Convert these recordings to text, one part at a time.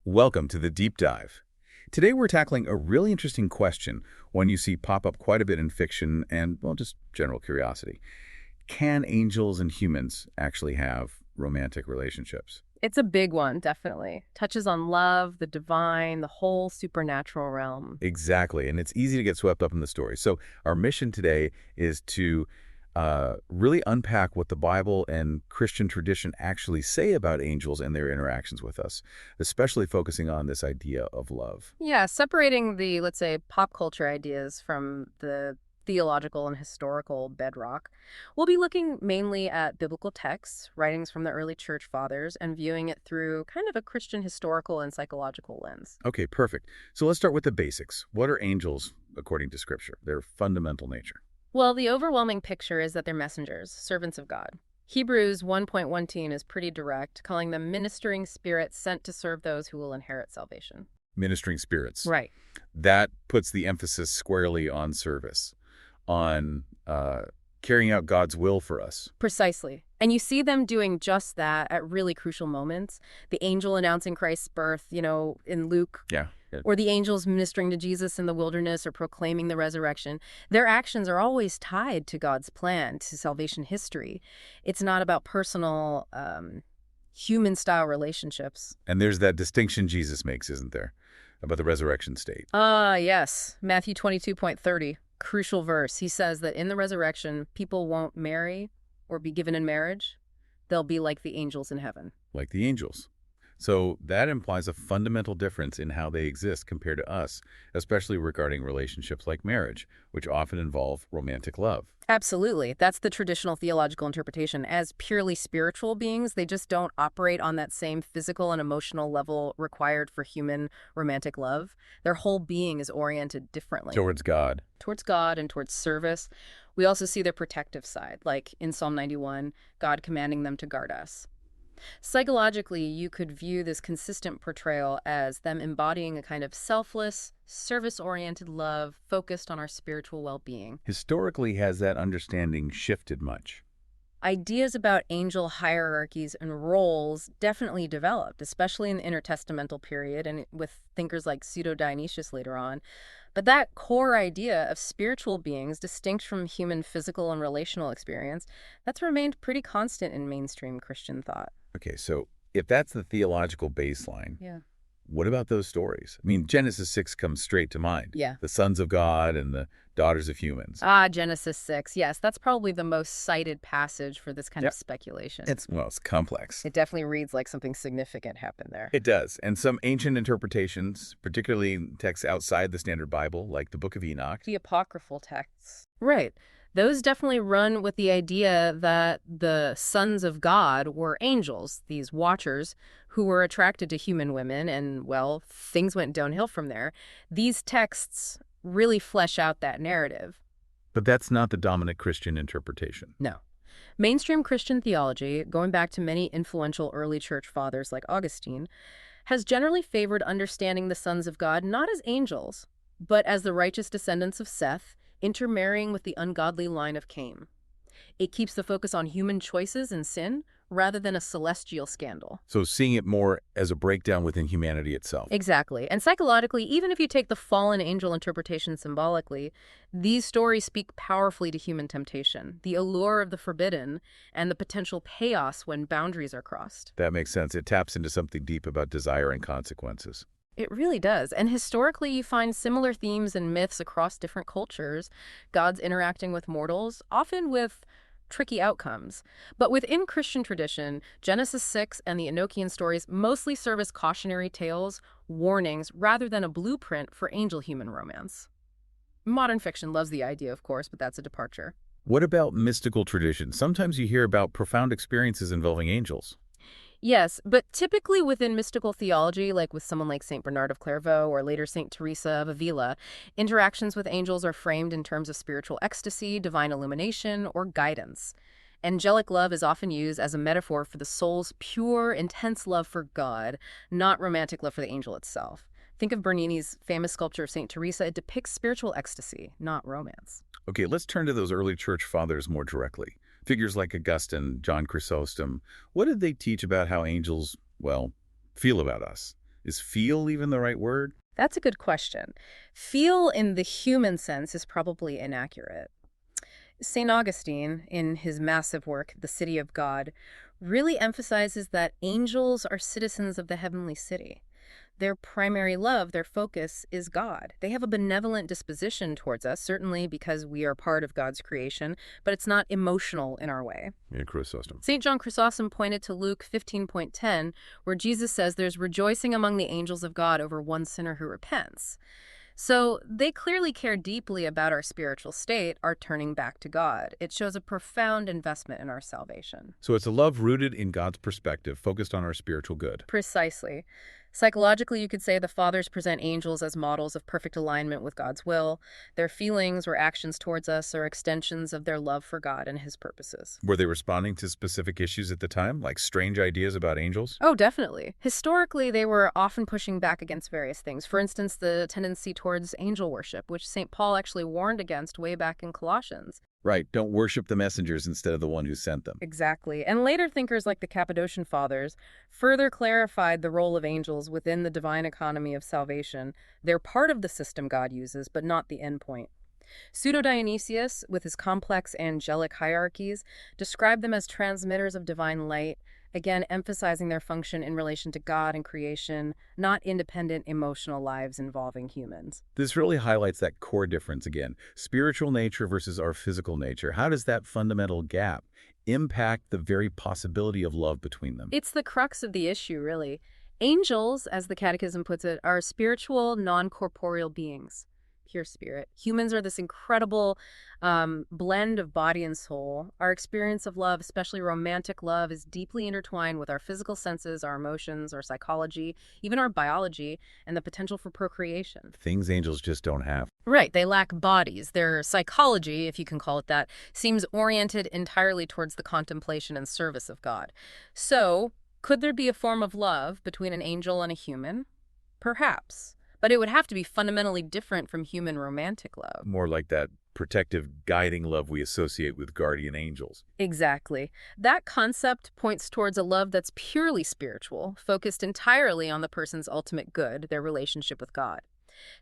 Welcome to the Deep Dive. Today we're tackling a really interesting question, one you see pop up quite a bit in fiction and, well, just general curiosity. Can angels and humans actually have romantic relationships? It's a big one, definitely. Touches on love, the divine, the whole supernatural realm. Exactly, and it's easy to get swept up in the story. So our mission today is to really unpack what the Bible and Christian tradition actually say about angels and their interactions with us, especially focusing on this idea of love. Yeah, separating the, let's say, pop culture ideas from the theological and historical bedrock. We'll be looking mainly at biblical texts, writings from the early church fathers, and viewing it through kind of a Christian historical and psychological lens. Okay, perfect. So let's start with the basics. What are angels according to Scripture? Their fundamental nature. Well, the overwhelming picture is that they're messengers, servants of God. Hebrews 1.1 is pretty direct, calling them ministering spirits sent to serve those who will inherit salvation. Ministering spirits. Right. That puts the emphasis squarely on service, on carrying out God's will for us. Precisely. And you see them doing just that at really crucial moments. The angel announcing Christ's birth, in Luke. Yeah. Or the angels ministering to Jesus in the wilderness or proclaiming the resurrection. Their actions are always tied to God's plan, to salvation history. It's not about personal, human-style relationships. And there's that distinction Jesus makes, isn't there, about the resurrection state? Yes. Matthew 22.30, crucial verse. He says that in the resurrection, people won't marry or be given in marriage. They'll be like the angels in heaven. Like the angels. So that implies a fundamental difference in how they exist compared to us, especially regarding relationships like marriage, which often involve romantic love. Absolutely. That's the traditional theological interpretation. As purely spiritual beings, they just don't operate on that same physical and emotional level required for human romantic love. Their whole being is oriented differently. Towards God. Towards God and towards service. We also see their protective side, like in Psalm 91, God commanding them to guard us. Psychologically, you could view this consistent portrayal as them embodying a kind of selfless, service-oriented love focused on our spiritual well-being. Historically, has that understanding shifted much? Ideas about angel hierarchies and roles definitely developed, especially in the intertestamental period and with thinkers like Pseudo-Dionysius later on. But that core idea of spiritual beings distinct from human physical and relational experience, that's remained pretty constant in mainstream Christian thought. Okay, so if that's the theological baseline, Yeah. what about those stories? I mean, Genesis 6 comes straight to mind. Yeah. The sons of God and the daughters of humans. Genesis 6. Yes, that's probably the most cited passage for this kind of speculation. It's complex. It definitely reads like something significant happened there. It does. And some ancient interpretations, particularly texts outside the standard Bible, like the Book of Enoch. The apocryphal texts. Right. Those definitely run with the idea that the sons of God were angels, these watchers, who were attracted to human women, and, well, things went downhill from there. These texts really flesh out that narrative. But that's not the dominant Christian interpretation. No. Mainstream Christian theology, going back to many influential early church fathers like Augustine, has generally favored understanding the sons of God not as angels, but as the righteous descendants of Seth, intermarrying with the ungodly line of Cain. It keeps the focus on human choices and sin rather than a celestial scandal. So seeing it more as a breakdown within humanity itself. Exactly. And psychologically, even if you take the fallen angel interpretation symbolically, these stories speak powerfully to human temptation, the allure of the forbidden, and the potential chaos when boundaries are crossed. That makes sense. It taps into something deep about desire and consequences. It really does. And historically, you find similar themes and myths across different cultures. Gods interacting with mortals, often with tricky outcomes. But within Christian tradition, Genesis 6 and the Enochian stories mostly serve as cautionary tales, warnings, rather than a blueprint for angel-human romance. Modern fiction loves the idea, of course, but that's a departure. What about mystical tradition? Sometimes you hear about profound experiences involving angels. Yes, but typically within mystical theology, like with someone like St. Bernard of Clairvaux or later St. Teresa of Avila, interactions with angels are framed in terms of spiritual ecstasy, divine illumination, or guidance. Angelic love is often used as a metaphor for the soul's pure, intense love for God, not romantic love for the angel itself. Think of Bernini's famous sculpture of St. Teresa. It depicts spiritual ecstasy, not romance. Okay, let's turn to those early church fathers more directly. Figures like Augustine, John Chrysostom, what did they teach about how angels, well, feel about us? Is feel even the right word? That's a good question. Feel in the human sense is probably inaccurate. St. Augustine, in his massive work, The City of God, really emphasizes that angels are citizens of the heavenly city. Their primary love, their focus, is God. They have a benevolent disposition towards us, certainly because we are part of God's creation, but it's not emotional in our way. Yeah, Chrysostom. St. John Chrysostom pointed to Luke 15:10, where Jesus says there's rejoicing among the angels of God over one sinner who repents. So they clearly care deeply about our spiritual state, our turning back to God. It shows a profound investment in our salvation. So it's a love rooted in God's perspective, focused on our spiritual good. Precisely. Psychologically, you could say the fathers present angels as models of perfect alignment with God's will. Their feelings or actions towards us are extensions of their love for God and his purposes. Were they responding to specific issues at the time, like strange ideas about angels? Oh, definitely. Historically, they were often pushing back against various things. For instance, the tendency towards angel worship, which St. Paul actually warned against way back in Colossians. Right, don't worship the messengers instead of the one who sent them. Exactly. And later thinkers like the Cappadocian Fathers further clarified the role of angels within the divine economy of salvation. They're part of the system God uses, but not the endpoint. Pseudo-Dionysius, with his complex angelic hierarchies, described them as transmitters of divine light, again emphasizing their function in relation to God and creation, not independent emotional lives involving humans. This really highlights that core difference again, spiritual nature versus our physical nature. How does that fundamental gap impact the very possibility of love between them? It's the crux of the issue, really. Angels, as the Catechism puts it, are spiritual, non-corporeal beings. Pure spirit. Humans are this incredible blend of body and soul. Our experience of love, especially romantic love, is deeply intertwined with our physical senses, our emotions, our psychology, even our biology, and the potential for procreation. Things angels just don't have. Right, they lack bodies. Their psychology, if you can call it that, seems oriented entirely towards the contemplation and service of God. So, could there be a form of love between an angel and a human? Perhaps. But it would have to be fundamentally different from human romantic love. More like that protective, guiding love we associate with guardian angels. Exactly. That concept points towards a love that's purely spiritual, focused entirely on the person's ultimate good, their relationship with God.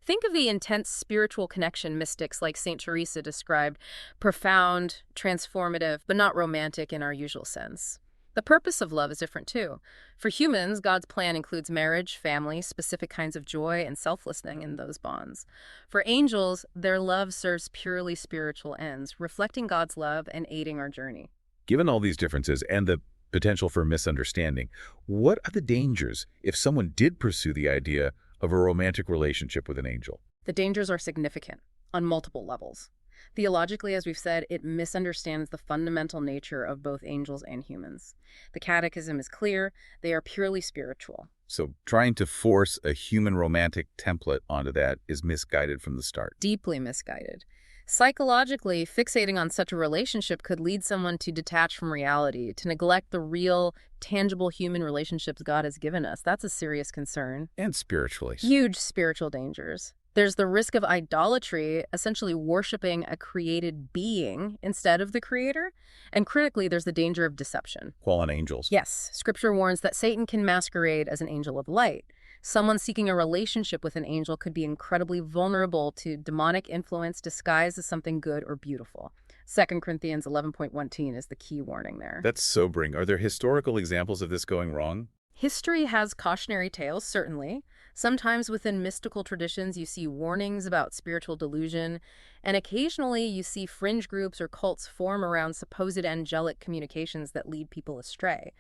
Think of the intense spiritual connection mystics like St. Teresa described, profound, transformative, but not romantic in our usual sense. The purpose of love is different too. For humans, God's plan includes marriage, family, specific kinds of joy, and selflessness in those bonds. For angels, their love serves purely spiritual ends, reflecting God's love and aiding our journey. Given all these differences and the potential for misunderstanding, what are the dangers if someone did pursue the idea of a romantic relationship with an angel? The dangers are significant on multiple levels. Theologically, as we've said, it misunderstands the fundamental nature of both angels and humans. The Catechism is clear, they are purely spiritual. So trying to force a human romantic template onto that is misguided from the start. Deeply misguided. Psychologically, fixating on such a relationship could lead someone to detach from reality, to neglect the real, tangible human relationships God has given us. That's a serious concern. And spiritually. Huge spiritual dangers. There's the risk of idolatry, essentially worshiping a created being instead of the creator. And critically, there's the danger of deception. Fallen angels. Yes, Scripture warns that Satan can masquerade as an angel of light. Someone seeking a relationship with an angel could be incredibly vulnerable to demonic influence disguised as something good or beautiful. 2 Corinthians 11:1 is the key warning there. That's sobering. Are there historical examples of this going wrong? History has cautionary tales, certainly. Sometimes within mystical traditions, you see warnings about spiritual delusion, and occasionally you see fringe groups or cults form around supposed angelic communications that lead people astray.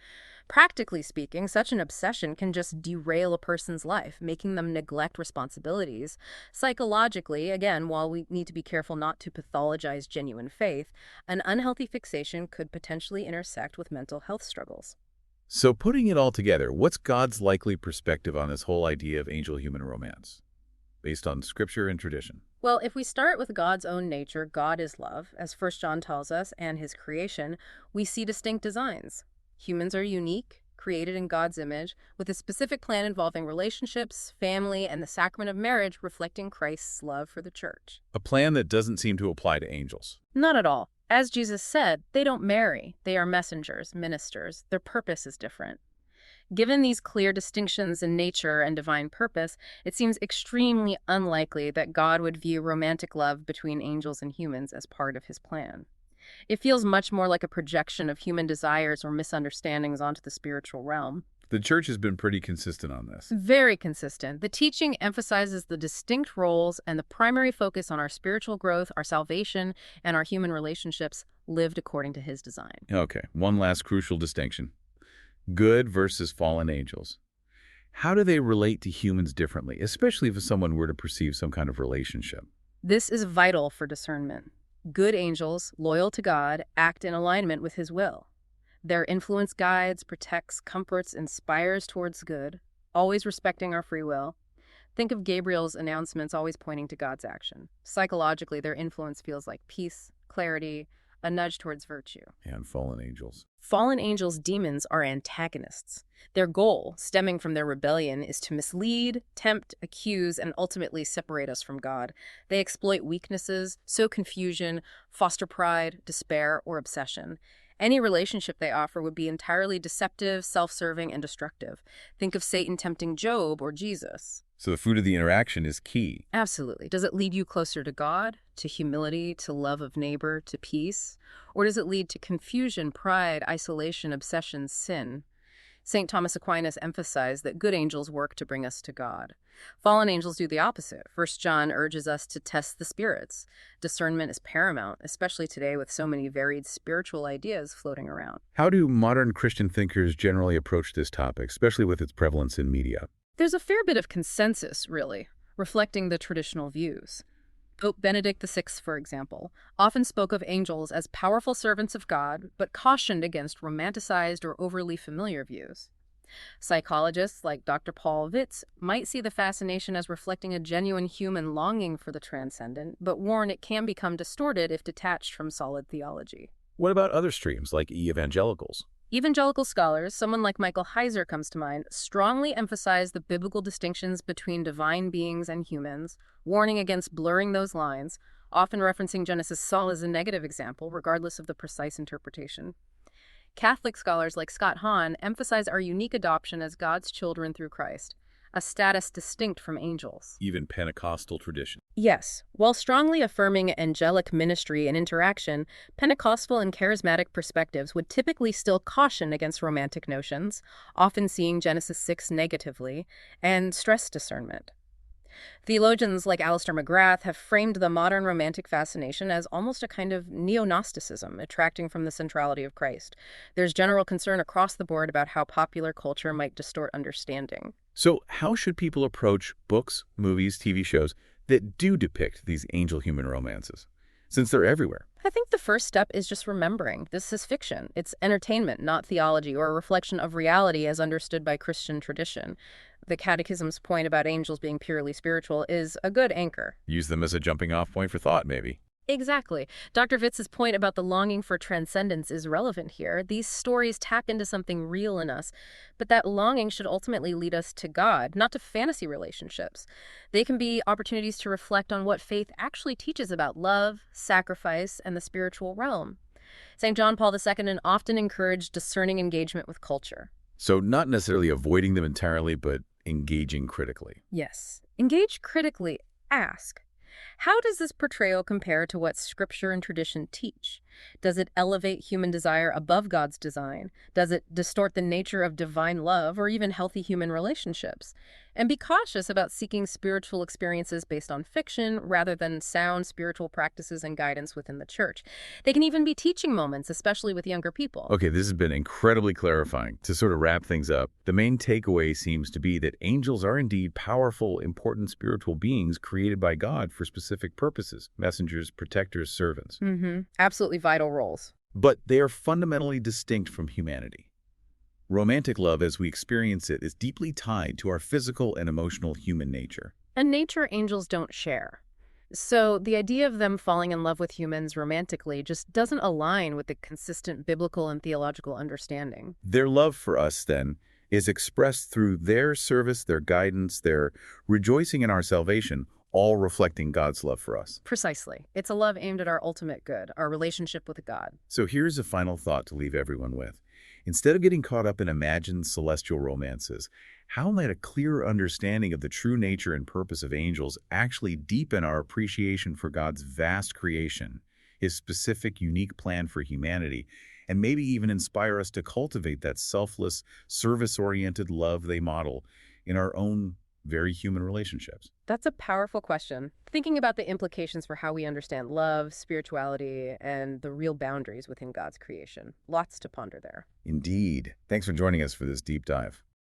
Practically speaking, such an obsession can just derail a person's life, making them neglect responsibilities. Psychologically, again, while we need to be careful not to pathologize genuine faith, an unhealthy fixation could potentially intersect with mental health struggles. So putting it all together, what's God's likely perspective on this whole idea of angel-human romance, based on scripture and tradition? Well, if we start with God's own nature, God is love, as 1 John tells us, and his creation, we see distinct designs. Humans are unique, created in God's image, with a specific plan involving relationships, family, and the sacrament of marriage reflecting Christ's love for the church. A plan that doesn't seem to apply to angels. Not at all. As Jesus said, they don't marry. They are messengers, ministers. Their purpose is different. Given these clear distinctions in nature and divine purpose, it seems extremely unlikely that God would view romantic love between angels and humans as part of his plan. It feels much more like a projection of human desires or misunderstandings onto the spiritual realm. The church has been pretty consistent on this. Very consistent. The teaching emphasizes the distinct roles and the primary focus on our spiritual growth, our salvation, and our human relationships lived according to his design. Okay, one last crucial distinction. Good versus fallen angels. How do they relate to humans differently, especially if someone were to perceive some kind of relationship? This is vital for discernment. Good angels, loyal to God, act in alignment with his will. Their influence guides, protects, comforts, inspires towards good, always respecting our free will. Think of Gabriel's announcements always pointing to God's action. Psychologically, their influence feels like peace, clarity, a nudge towards virtue. And fallen angels. Fallen angels' demons are antagonists. Their goal, stemming from their rebellion, is to mislead, tempt, accuse, and ultimately separate us from God. They exploit weaknesses, sow confusion, foster pride, despair, or obsession. Any relationship they offer would be entirely deceptive, self-serving, and destructive. Think of Satan tempting Job or Jesus. So the fruit of the interaction is key. Absolutely. Does it lead you closer to God, to humility, to love of neighbor, to peace? Or does it lead to confusion, pride, isolation, obsession, sin? St. Thomas Aquinas emphasized that good angels work to bring us to God. Fallen angels do the opposite. 1 John urges us to test the spirits. Discernment is paramount, especially today with so many varied spiritual ideas floating around. How do modern Christian thinkers generally approach this topic, especially with its prevalence in media? There's a fair bit of consensus, really, reflecting the traditional views. Pope Benedict XVI, for example, often spoke of angels as powerful servants of God, but cautioned against romanticized or overly familiar views. Psychologists like Dr. Paul Vitz might see the fascination as reflecting a genuine human longing for the transcendent, but warn it can become distorted if detached from solid theology. What about other streams, like evangelicals? Evangelical scholars, someone like Michael Heiser comes to mind, strongly emphasize the biblical distinctions between divine beings and humans, warning against blurring those lines, often referencing Genesis Saul as a negative example, regardless of the precise interpretation. Catholic scholars like Scott Hahn emphasize our unique adoption as God's children through Christ, a status distinct from angels. Even Pentecostal tradition. Yes, while strongly affirming angelic ministry and interaction, Pentecostal and charismatic perspectives would typically still caution against romantic notions, often seeing Genesis 6 negatively, and stress discernment. Theologians like Alistair McGrath have framed the modern romantic fascination as almost a kind of neo-Gnosticism, attracting from the centrality of Christ. There's general concern across the board about how popular culture might distort understanding. So how should people approach books, movies, TV shows that do depict these angel-human romances, since they're everywhere? I think the first step is just remembering this is fiction. It's entertainment, not theology, or a reflection of reality as understood by Christian tradition. The Catechism's point about angels being purely spiritual is a good anchor. Use them as a jumping-off point for thought, maybe. Exactly. Dr. Vitz's point about the longing for transcendence is relevant here. These stories tap into something real in us, but that longing should ultimately lead us to God, not to fantasy relationships. They can be opportunities to reflect on what faith actually teaches about love, sacrifice, and the spiritual realm. St. John Paul II often encouraged discerning engagement with culture. So not necessarily avoiding them entirely, but engaging critically. Yes. Engage critically. Ask, how does this portrayal compare to what Scripture and tradition teach? Does it elevate human desire above God's design? Does it distort the nature of divine love or even healthy human relationships? And be cautious about seeking spiritual experiences based on fiction rather than sound spiritual practices and guidance within the church. They can even be teaching moments, especially with younger people. Okay, this has been incredibly clarifying. To sort of wrap things up, the main takeaway seems to be that angels are indeed powerful, important spiritual beings created by God for specific purposes: messengers, protectors, servants. Absolutely vital roles. But they are fundamentally distinct from humanity. Romantic love, as we experience it, is deeply tied to our physical and emotional human nature. And nature angels don't share. So the idea of them falling in love with humans romantically just doesn't align with the consistent biblical and theological understanding. Their love for us, then, is expressed through their service, their guidance, their rejoicing in our salvation, all reflecting God's love for us. Precisely. It's a love aimed at our ultimate good, our relationship with God. So here's a final thought to leave everyone with. Instead of getting caught up in imagined celestial romances, how might a clearer understanding of the true nature and purpose of angels actually deepen our appreciation for God's vast creation, his specific, unique plan for humanity, and maybe even inspire us to cultivate that selfless, service-oriented love they model in our own very human relationships? That's a powerful question. Thinking about the implications for how we understand love, spirituality, and the real boundaries within God's creation. Lots to ponder there. Indeed. Thanks for joining us for this deep dive.